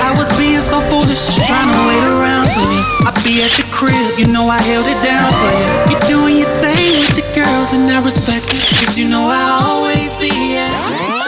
I was being so foolish, trying to wait around for me. I be at the crib, you know I held it down for you. You doing your thing with your girls and I respect it, cause you know I'll always be at.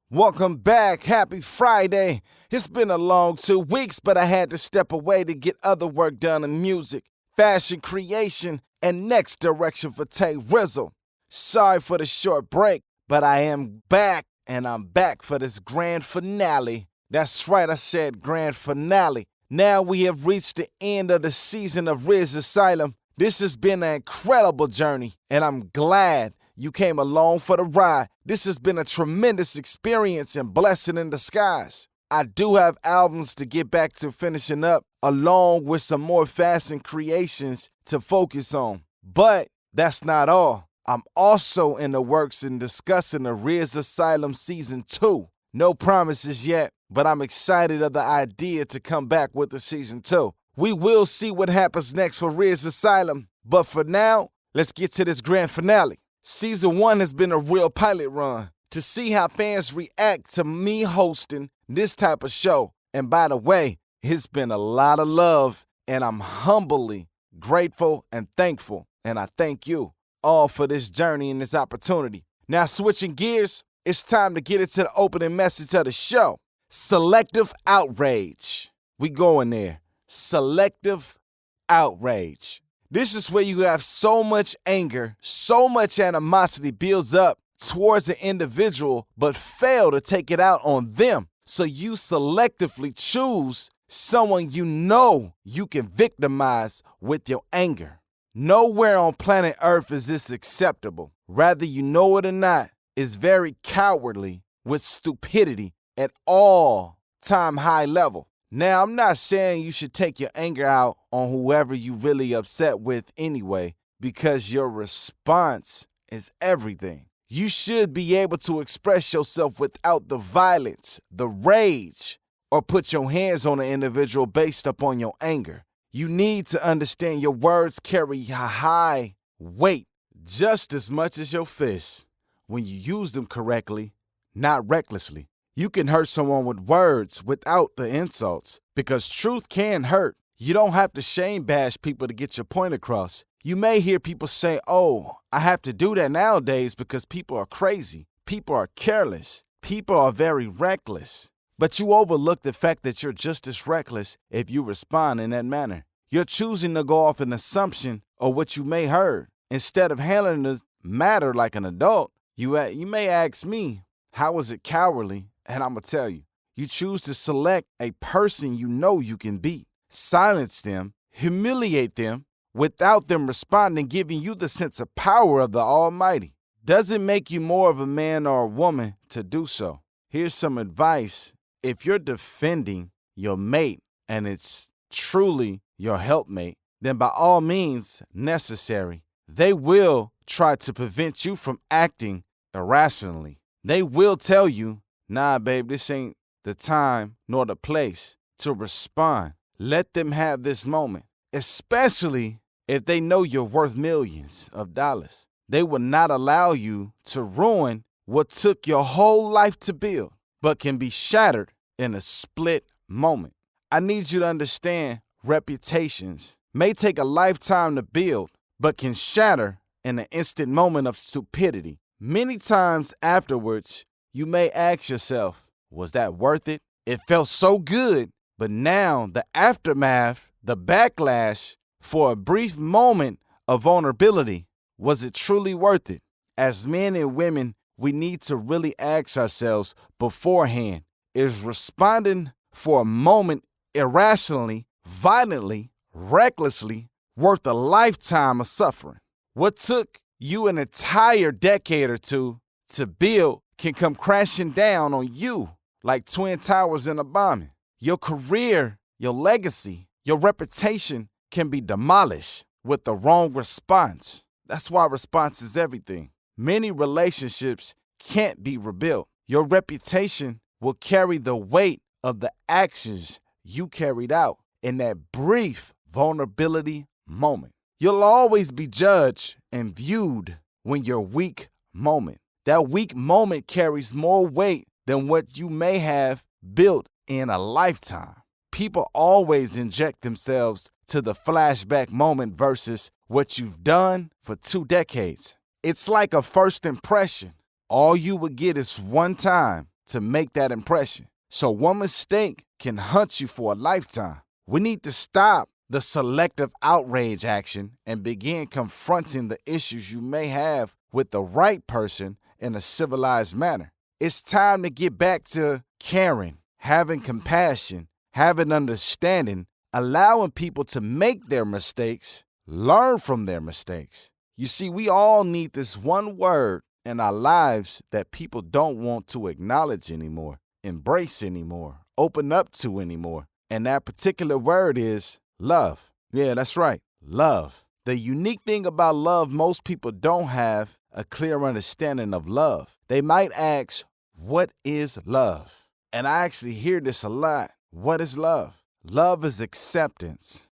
Welcome back. Happy Friday. It's been a long 2 weeks, but I had to step away to get other work done in music, fashion creation, and next direction for Ta-Rizzle. Sorry for the short break, but I am back, and I'm back for this grand finale. That's right, I said grand finale. Now we have reached the end of the season of RizzAsylum. This has been an incredible journey, and I'm glad you came along for the ride. This has been a tremendous experience and blessing in disguise. I do have albums to get back to finishing up, along with some more fashion creations to focus on. But that's not all. I'm also in the works in discussing the RizzAsylum Season 2. No promises yet, but I'm excited of the idea to come back with the Season 2. We will see what happens next for RizzAsylum, but for now, let's get to this grand finale. Season 1 has been a real pilot run to see how fans react to me hosting this type of show. And by the way, it's been a lot of love, and I'm humbly grateful and thankful. And I thank you all for this journey and this opportunity. Now, switching gears, it's time to get into the opening message of the show. Selective Outrage. We going there. Selective Outrage. This is where you have so much anger, so much animosity builds up towards an individual, but fail to take it out on them. So you selectively choose someone you know you can victimize with your anger. Nowhere on planet Earth is this acceptable. Whether you know it or not, it's very cowardly with stupidity at all-time high level. Now, I'm not saying you should take your anger out on whoever you really upset with anyway, because your response is everything. You should be able to express yourself without the violence, the rage, or put your hands on an individual based upon your anger. You need to understand your words carry a high weight just as much as your fists when you use them correctly, not recklessly. You can hurt someone with words without the insults, because truth can hurt. You don't have to shame bash people to get your point across. You may hear people say, oh, I have to do that nowadays because people are crazy. People are careless. People are very reckless. But you overlook the fact that you're just as reckless if you respond in that manner. You're choosing to go off an assumption of what you may heard. Instead of handling the matter like an adult, you may ask me, how was it cowardly? And I'm going to tell you, you choose to select a person you know you can beat, silence them, humiliate them, without them responding, giving you the sense of power of the Almighty. Doesn't make you more of a man or a woman to do so. Here's some advice. If you're defending your mate and it's truly your helpmate, then by all means necessary, they will try to prevent you from acting irrationally. They will tell you, nah, babe, this ain't the time nor the place to respond. Let them have this moment, especially if they know you're worth millions of dollars. They will not allow you to ruin what took your whole life to build, but can be shattered in a split moment. I need you to understand reputations may take a lifetime to build, but can shatter in an instant moment of stupidity. Many times afterwards, you may ask yourself, was that worth it? It felt so good, but now the aftermath, the backlash for a brief moment of vulnerability, was it truly worth it? As men and women, we need to really ask ourselves beforehand, is responding for a moment irrationally, violently, recklessly worth a lifetime of suffering? What took you an entire decade or two to build can come crashing down on you like Twin Towers in a bombing. Your career, your legacy, your reputation can be demolished with the wrong response. That's why response is everything. Many relationships can't be rebuilt. Your reputation will carry the weight of the actions you carried out in that brief vulnerability moment. You'll always be judged and viewed when you're weak moment. That weak moment carries more weight than what you may have built in a lifetime. People always inject themselves to the flashback moment versus what you've done for 2 decades. It's like a first impression. All you would get is one time to make that impression. So one mistake can hunt you for a lifetime. We need to stop the selective outrage action and begin confronting the issues you may have with the right person in a civilized manner. It's time to get back to caring, having compassion, having understanding, allowing people to make their mistakes, learn from their mistakes. You see, we all need this one word in our lives that people don't want to acknowledge anymore, embrace anymore, open up to anymore. And that particular word is love. Yeah, that's right. Love. The unique thing about love, most people don't have a clear understanding of love. They might ask, what is love? And I actually hear this a lot. What is love? Love is acceptance.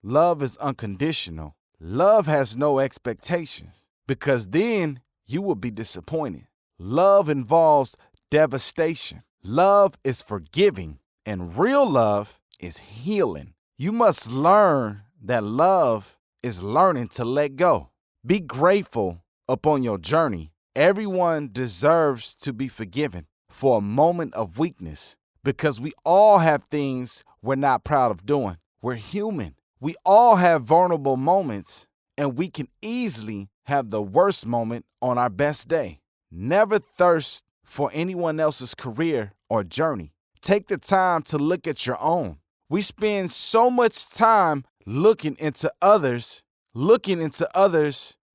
Love is unconditional. Love has no expectations because then you will be disappointed. Love involves devastation. Love is forgiving, and real love is healing. You must learn that love is learning to let go. Be grateful upon your journey. Everyone deserves to be forgiven for a moment of weakness because we all have things we're not proud of doing. We're human. We all have vulnerable moments, and we can easily have the worst moment on our best day. Never thirst for anyone else's career or journey. Take the time to look at your own. We spend so much time looking into others'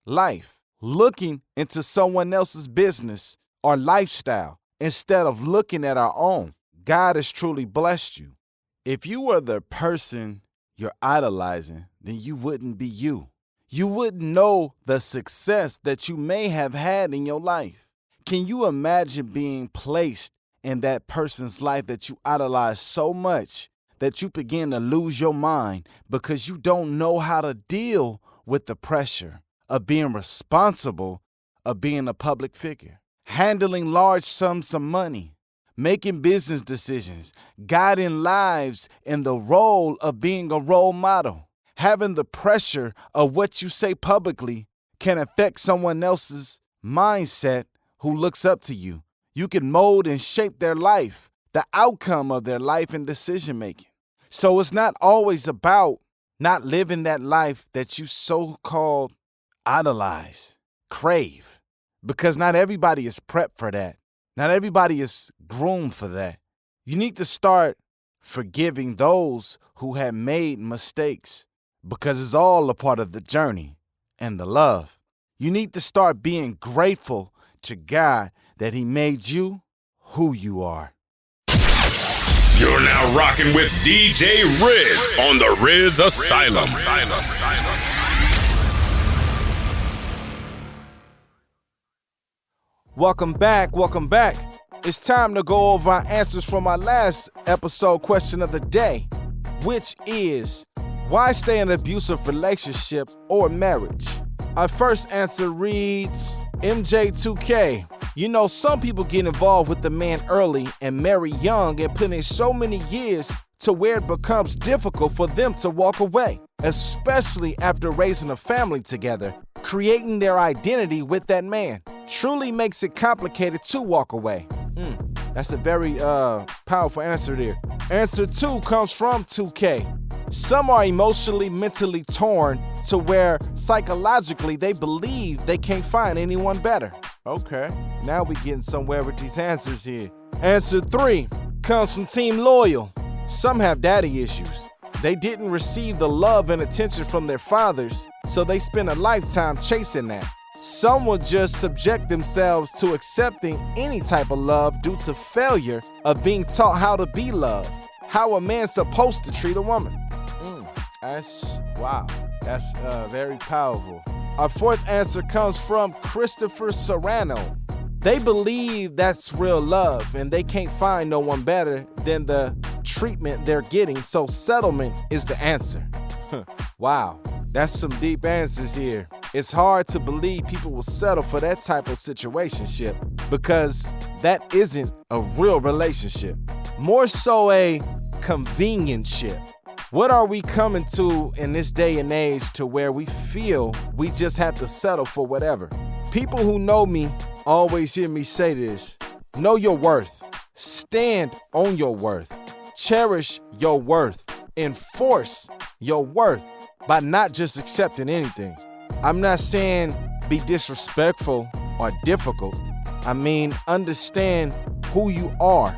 life, looking into someone else's business or lifestyle instead of looking at our own. God has truly blessed you. If you were the person you're idolizing, then you wouldn't be you. You wouldn't know the success that you may have had in your life. Can you imagine being placed in that person's life that you idolize so much that you begin to lose your mind because you don't know how to deal with the pressure of being responsible, of being a public figure, handling large sums of money, making business decisions, guiding lives in the role of being a role model? Having the pressure of what you say publicly can affect someone else's mindset who looks up to you. You can mold and shape their life, the outcome of their life and decision making. So it's not always about not living that life that you so-called idolize, crave, because not everybody is prepped for that. Not everybody is groomed for that. You need to start forgiving those who have made mistakes because it's all a part of the journey and the love. You need to start being grateful to God that He made you who you are. You're now rocking with DJ Rizz on the RizzAsylum. Welcome back. It's time to go over our answers from our last episode question of the day, which is, why stay in an abusive relationship or marriage? Our first answer reads, MJ2K. You know, some people get involved with the man early and marry young and put in so many years to where it becomes difficult for them to walk away, especially after raising a family together. Creating their identity with that man truly makes it complicated to walk away. That's a very powerful answer there. Answer 2 comes from 2K. Some are emotionally, mentally torn to where psychologically they believe they can't find anyone better. Okay, now we're getting somewhere with these answers here. Answer 3 comes from Team Loyal. Some have daddy issues. They didn't receive the love and attention from their fathers, so they spend a lifetime chasing that. Some will just subject themselves to accepting any type of love due to failure of being taught how to be loved, how a man's supposed to treat a woman. That's very powerful. Our fourth answer comes from Christopher Serrano. They believe that's real love and they can't find no one better than the treatment they're getting, so settlement is the answer. Wow. That's some deep answers here. It's hard to believe people will settle for that type of situationship because that isn't a real relationship. More so a convenience-ship. What are we coming to in this day and age to where we feel we just have to settle for whatever? People who know me always hear me say this. Know your worth. Stand on your worth. Cherish your worth. Enforce your worth by not just accepting anything. I'm not saying be disrespectful or difficult. I mean, understand who you are,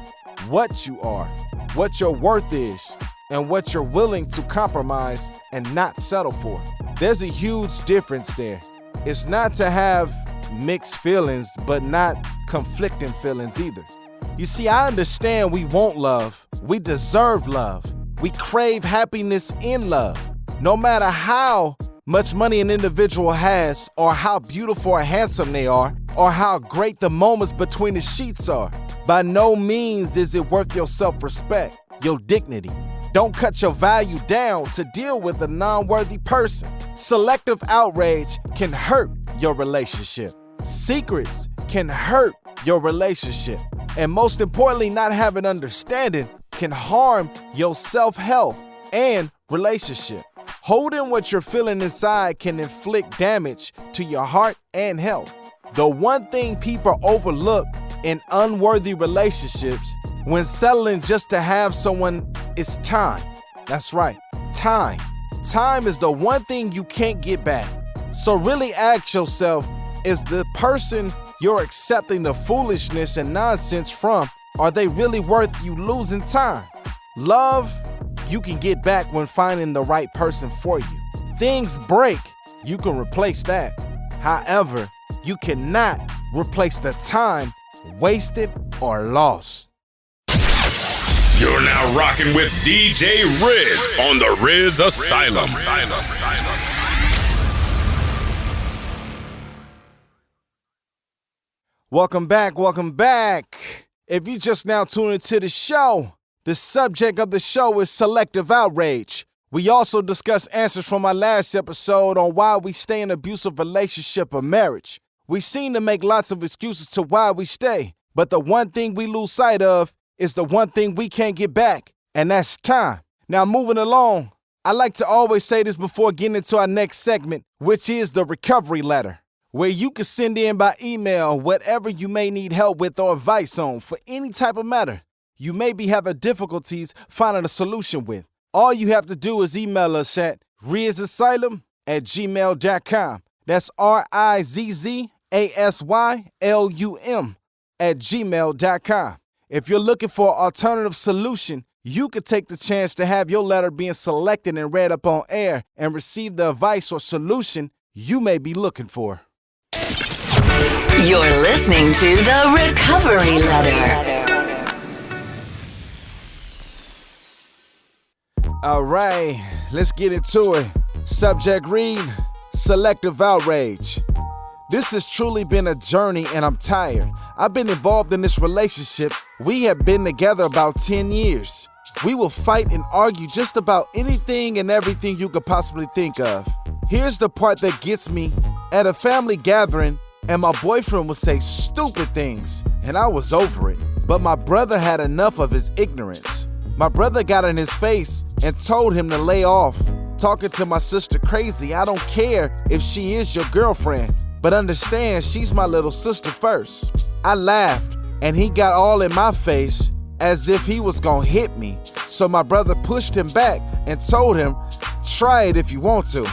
what your worth is, and what you're willing to compromise and not settle for. There's a huge difference there. It's not to have mixed feelings, but not conflicting feelings either. You see, I understand we want love. We deserve love. We crave happiness in love. No matter how much money an individual has, or how beautiful or handsome they are, or how great the moments between the sheets are, by no means is it worth your self-respect, your dignity. Don't cut your value down to deal with a non-worthy person. Selective outrage can hurt your relationship. Secrets can hurt your relationship. And most importantly, not having understanding can harm your self-health and relationship. Holding what you're feeling inside can inflict damage to your heart and health. The one thing people overlook in unworthy relationships when settling just to have someone is time. That's right, time. Time is the one thing you can't get back. So really ask yourself, is the person you're accepting the foolishness and nonsense from, are they really worth you losing time? Love, you can get back when finding the right person for you. Things break, you can replace that. However, you cannot replace the time wasted or lost. You're now rocking with DJ Rizz on the RizzAsylum. Welcome back. If you just now tuned into the show, the subject of the show is selective outrage. We also discuss answers from our last episode on why we stay in an abusive relationship or marriage. We seem to make lots of excuses to why we stay, but the one thing we lose sight of is the one thing we can't get back, and that's time. Now, moving along, I like to always say this before getting into our next segment, which is the recovery letter, where you can send in by email whatever you may need help with or advice on for any type of matter you may be having difficulties finding a solution with. All you have to do is email us at RizzAsylum@gmail.com. That's RizzAsylum@gmail.com. If you're looking for an alternative solution, you could take the chance to have your letter being selected and read up on air and receive the advice or solution you may be looking for. You're listening to The Recovery Letter. All right, let's get into it. Subject read, selective outrage. This has truly been a journey and I'm tired. I've been involved in this relationship. We have been together about 10 years. We will fight and argue just about anything and everything you could possibly think of. Here's the part that gets me. At a family gathering, and my boyfriend would say stupid things, and I was over it. But my brother had enough of his ignorance. My brother got in his face and told him to lay off. Talking to my sister crazy, I don't care if she is your girlfriend, but understand she's my little sister first. I laughed, and he got all in my face as if he was gonna hit me. So my brother pushed him back and told him, try it if you want to.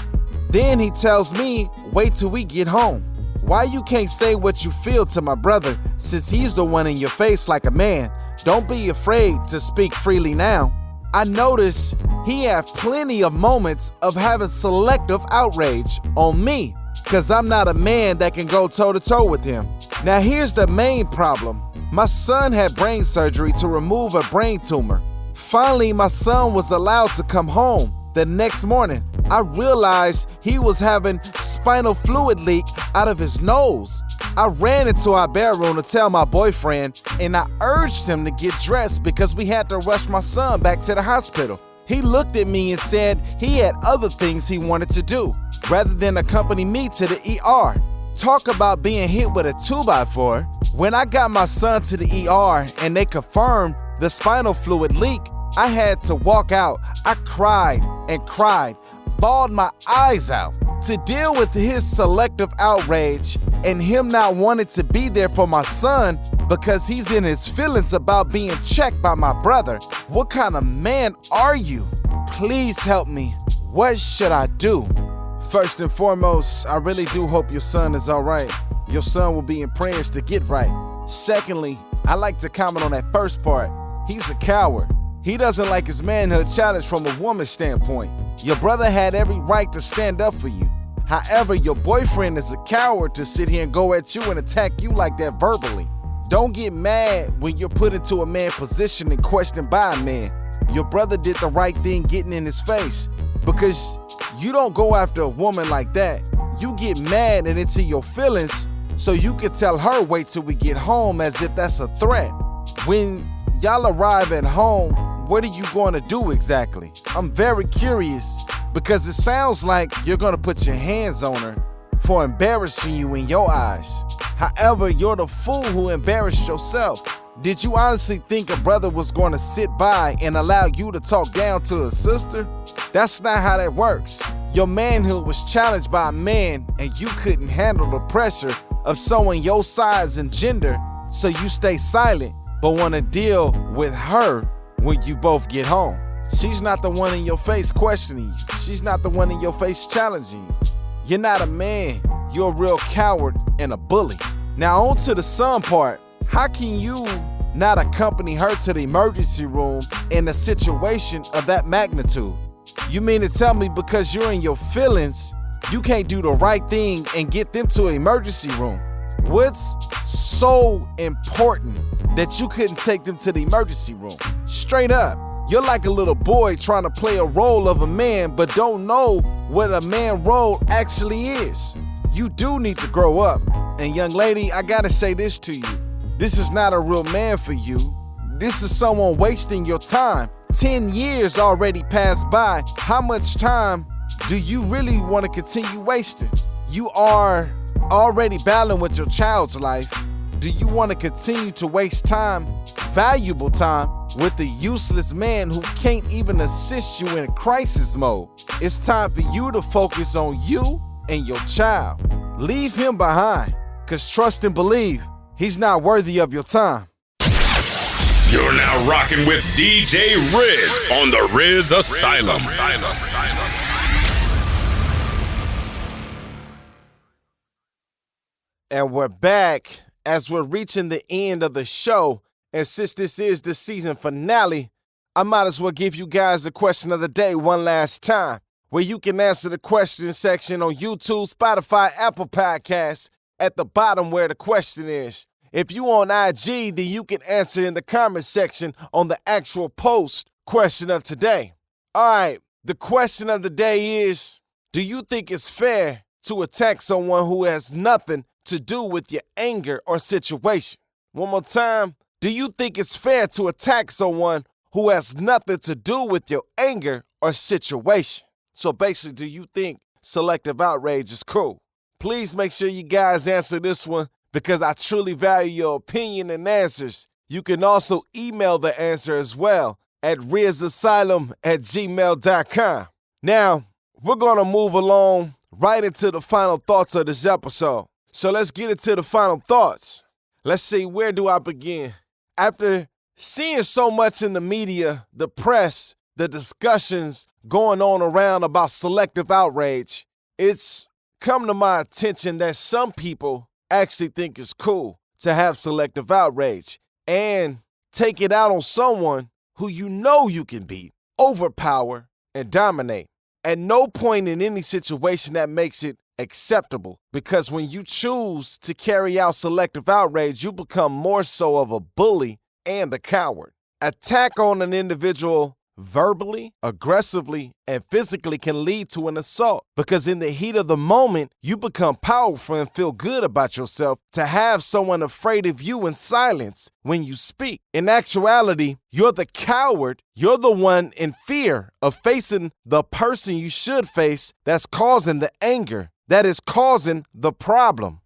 Then he tells me, wait till we get home. Why you can't say what you feel to my brother since he's the one in your face like a man? Don't be afraid to speak freely now. I noticed he had plenty of moments of having selective outrage on me because I'm not a man that can go toe-to-toe with him. Now here's the main problem. My son had brain surgery to remove a brain tumor. Finally, my son was allowed to come home. The next morning, I realized he was having spinal fluid leak out of his nose. I ran into our bedroom to tell my boyfriend, and I urged him to get dressed because we had to rush my son back to the hospital. He looked at me and said he had other things he wanted to do rather than accompany me to the ER. Talk about being hit with a 2x4. When I got my son to the ER and they confirmed the spinal fluid leak, I had to walk out. I cried and cried, bawled my eyes out. To deal with his selective outrage and him not wanting to be there for my son because he's in his feelings about being checked by my brother. What kind of man are you? Please help me. What should I do? First and foremost, I really do hope your son is all right. Your son will be in prayers to get right. Secondly, I like to comment on that first part. He's a coward. He doesn't like his manhood challenged from a woman's standpoint. Your brother had every right to stand up for you. However, your boyfriend is a coward to sit here and go at you and attack you like that verbally. Don't get mad when you're put into a man position and questioned by a man. Your brother did the right thing getting in his face, because you don't go after a woman like that. You get mad and into your feelings so you can tell her wait till we get home, as if that's a threat. When y'all arrive at home, what are you going to do exactly? I'm very curious, because it sounds like you're going to put your hands on her for embarrassing you in your eyes. However, you're the fool who embarrassed yourself. Did you honestly think a brother was going to sit by and allow you to talk down to a sister? That's not how that works. Your manhood was challenged by a man and you couldn't handle the pressure of someone your size and gender, so you stay silent but want to deal with her when you both get home. She's not the one in your face questioning you. She's not the one in your face challenging you. You're not a man. You're a real coward and a bully. Now on to the son part. How can you not accompany her to the emergency room in a situation of that magnitude? You mean to tell me because you're in your feelings, you can't do the right thing and get them to an emergency room? What's so important that you couldn't take them to the emergency room? Straight up, you're like a little boy trying to play a role of a man but don't know what a man role actually is. You do need to grow up. And young lady, I gotta say this to you. This is not a real man for you. This is someone wasting your time. 10 years already passed by. How much time do you really want to continue wasting? You are already battling with your child's life. Do you want to continue to waste time, valuable time, with a useless man who can't even assist you in crisis mode? It's time for you to focus on you and your child. Leave him behind, because trust and believe, he's not worthy of your time. You're now rocking with DJ Riz on the RizzAsylum. And we're back as we're reaching the end of the show. And since this is the season finale, I might as well give you guys the question of the day one last time, where you can answer the question section on YouTube, Spotify, Apple Podcasts, at the bottom where the question is. If you on IG, then you can answer in the comment section on the actual post question of today. All right, the question of the day is, do you think it's fair to attack someone who has nothing to do with your anger or situation? One more time, do you think it's fair to attack someone who has nothing to do with your anger or situation? So basically, do you think selective outrage is cool? Please make sure you guys answer this one, because I truly value your opinion and answers. You can also email the answer as well at RizzAsylum@gmail.com. Now, we're going to move along right into the final thoughts of this episode. So let's get into the final thoughts. Let's see, where do I begin? After seeing so much in the media, the press, the discussions going on around about selective outrage, it's come to my attention that some people actually think it's cool to have selective outrage and take it out on someone who you know you can beat, overpower, and dominate. At no point in any situation that makes it acceptable, because when you choose to carry out selective outrage, you become more so of a bully and a coward. Attack on an individual verbally, aggressively, and physically can lead to an assault. Because in the heat of the moment, you become powerful and feel good about yourself to have someone afraid of you in silence when you speak. In actuality, you're the coward. You're the one in fear of facing the person you should face that's causing the anger, that is causing the problem.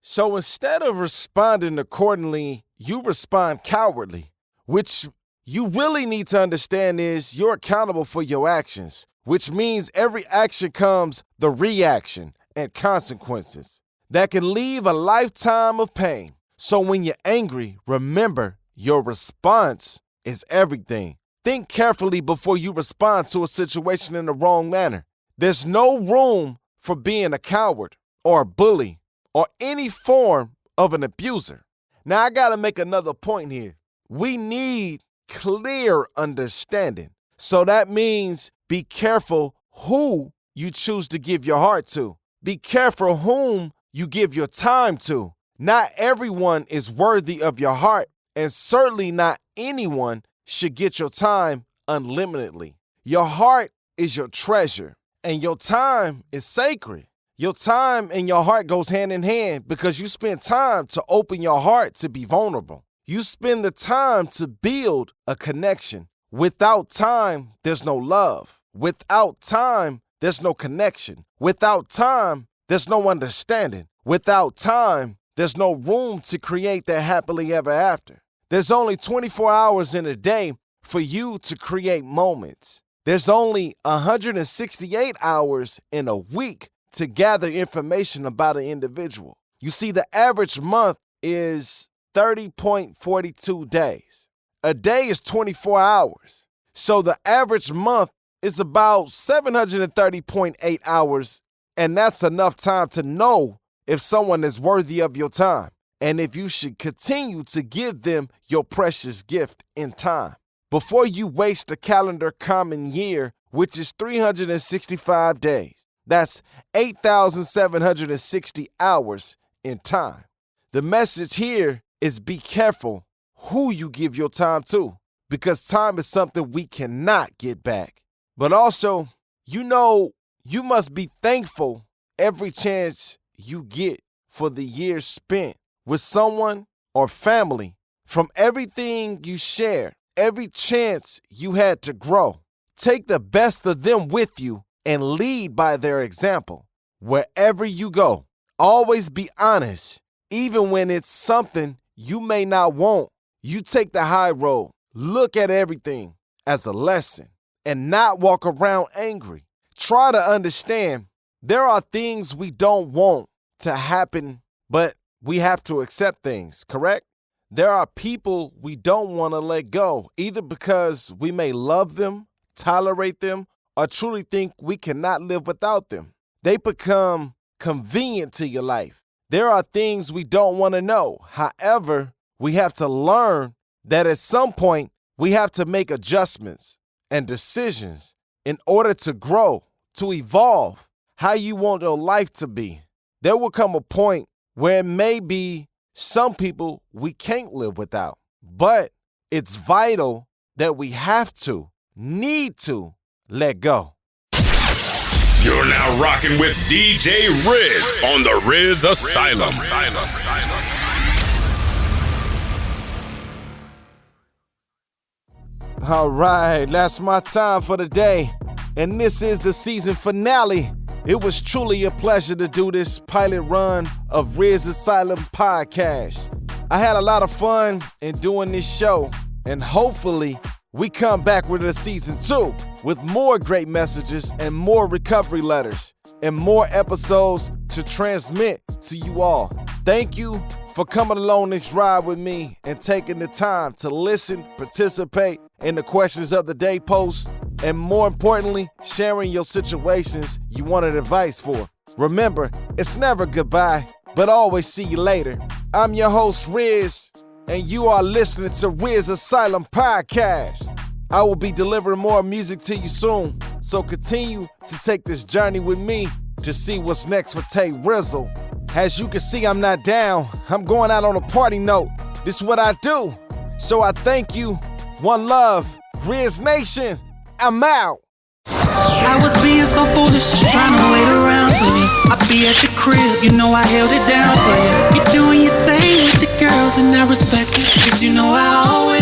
So instead of responding accordingly, you respond cowardly, which you really need to understand is you're accountable for your actions, which means every action comes the reaction and consequences that can leave a lifetime of pain. So when you're angry, remember your response is everything. Think carefully before you respond to a situation in the wrong manner. There's no room for being a coward or a bully or any form of an abuser. Now I gotta make another point here. We need clear understanding. So that means be careful who you choose to give your heart to. Be careful whom you give your time to. Not everyone is worthy of your heart, and certainly not anyone should get your time unlimitedly. Your heart is your treasure, and your time is sacred. Your time and your heart goes hand in hand because you spend time to open your heart to be vulnerable. You spend the time to build a connection. Without time, there's no love. Without time, there's no connection. Without time, there's no understanding. Without time, there's no room to create that happily ever after. There's only 24 hours in a day for you to create moments. There's only 168 hours in a week to gather information about an individual. You see, the average month is 30.42 days. A day is 24 hours. So the average month is about 730.8 hours, and that's enough time to know if someone is worthy of your time and if you should continue to give them your precious gift in time. Before you waste a calendar common year, which is 365 days, that's 8,760 hours in time. The message here is be careful who you give your time to, because time is something we cannot get back. But also, you must be thankful every chance you get for the years spent with someone or family, from everything you share, every chance you had to grow. Take the best of them with you and lead by their example. Wherever you go, always be honest, even when it's something you may not want. You take the high road. Look at everything as a lesson and not walk around angry. Try to understand there are things we don't want to happen, but we have to accept things, correct? There are people we don't want to let go, either because we may love them, tolerate them, or truly think we cannot live without them. They become convenient to your life. There are things we don't want to know. However, we have to learn that at some point we have to make adjustments and decisions in order to grow, to evolve how you want your life to be. There will come a point where it may be some people we can't live without, but it's vital that we need to let go. You're now rocking with DJ Rizz on the RizzAsylum. All right, that's my time for the day, and this is the season finale. It was truly a pleasure to do this pilot run of RizzAsylum podcast. I had a lot of fun in doing this show, and hopefully we come back with a season 2 with more great messages and more recovery letters and more episodes to transmit to you all. Thank you for coming along this ride with me and taking the time to listen, participate in the questions of the day post, and more importantly, sharing your situations you wanted advice for. Remember, it's never goodbye, but always see you later. I'm your host, Rizz, and you are listening to RizzAsylum Podcast. I will be delivering more music to you soon, so continue to take this journey with me to see what's next for Ta-Rizzle. As you can see, I'm not down. I'm going out on a party note. This is what I do. So I thank you. One love, RizzNation. I'm out. I was being so foolish, just trying to wait around for me. I be at the crib, you know I held it down for you. You're doing your thing with your girls and I respect it, 'cause you know I always